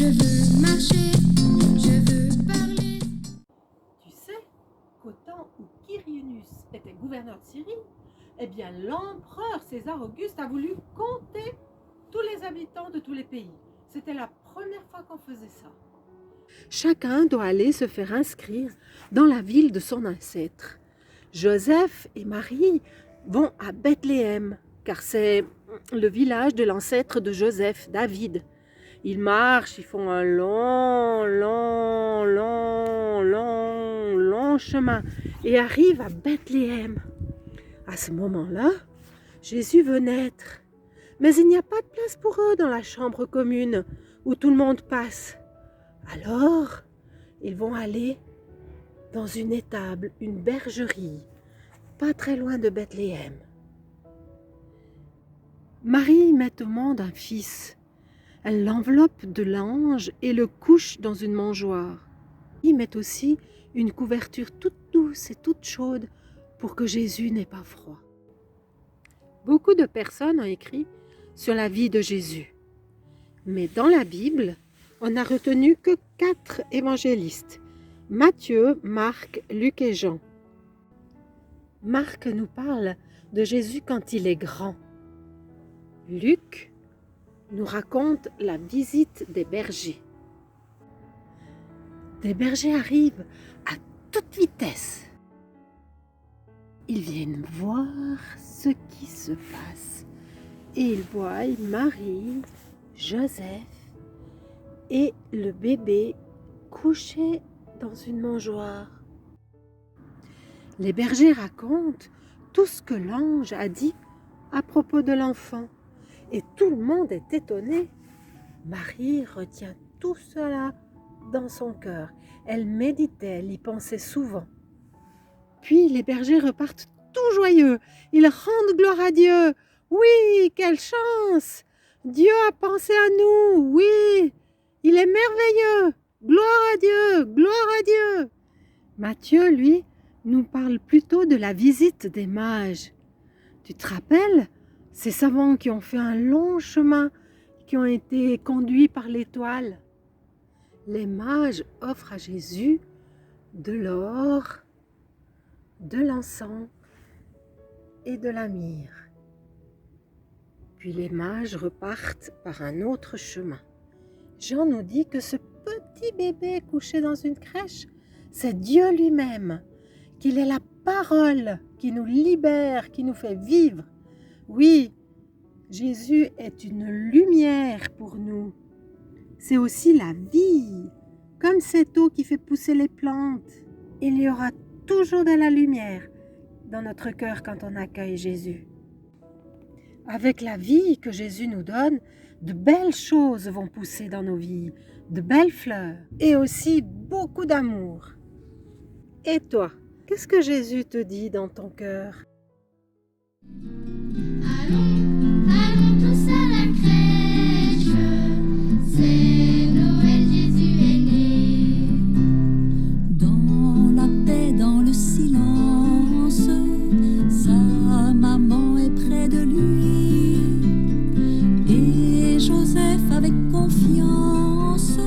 Je veux marcher, je veux parler. Tu sais qu'au temps où Quirinius était gouverneur de Syrie, eh bien l'empereur César Auguste a voulu compter tous les habitants de tous les pays. C'était la première fois qu'on faisait ça. Chacun doit aller se faire inscrire dans la ville de son ancêtre. Joseph et Marie vont à Bethléem, car c'est le village de l'ancêtre de Joseph, David. Ils marchent, ils font un long chemin et arrivent à Bethléem. À ce moment-là, Jésus veut naître. Mais il n'y a pas de place pour eux dans la chambre commune où tout le monde passe. Alors, ils vont aller dans une étable, une bergerie, pas très loin de Bethléem. Marie met au monde un fils. Elle l'enveloppe de l'ange et le couche dans une mangeoire. Il met aussi une couverture toute douce et toute chaude pour que Jésus n'ait pas froid. Beaucoup de personnes ont écrit sur la vie de Jésus. Mais dans la Bible, on n'a retenu que 4 évangélistes, Matthieu, Marc, Luc et Jean. Marc nous parle de Jésus quand il est grand. Luc nous raconte la visite des bergers. Des bergers arrivent à toute vitesse. Ils viennent voir ce qui se passe. Et ils voient Marie, Joseph et le bébé couché dans une mangeoire. Les bergers racontent tout ce que l'ange a dit à propos de l'enfant. Et tout le monde est étonné. Marie retient tout cela dans son cœur. Elle méditait, elle y pensait souvent. Puis les bergers repartent tout joyeux. Ils rendent gloire à Dieu. Oui, quelle chance! Dieu a pensé à nous. Oui, il est merveilleux. Gloire à Dieu, gloire à Dieu. Matthieu, lui, nous parle plutôt de la visite des mages. Tu te rappelles? Ces savants qui ont fait un long chemin, qui ont été conduits par l'étoile. Les mages offrent à Jésus de l'or, de l'encens et de la myrrhe. Puis les mages repartent par un autre chemin. Jean nous dit que ce petit bébé couché dans une crèche, c'est Dieu lui-même, qu'il est la parole qui nous libère, qui nous fait vivre. Oui, Jésus est une lumière pour nous. C'est aussi la vie. Comme cette eau qui fait pousser les plantes, il y aura toujours de la lumière dans notre cœur quand on accueille Jésus. Avec la vie que Jésus nous donne, de belles choses vont pousser dans nos vies, de belles fleurs et aussi beaucoup d'amour. Et toi, qu'est-ce que Jésus te dit dans ton cœur? Allons tous à la crèche, c'est Noël, Jésus est né. Dans la paix, dans le silence, sa maman est près de lui. Et Joseph avec confiance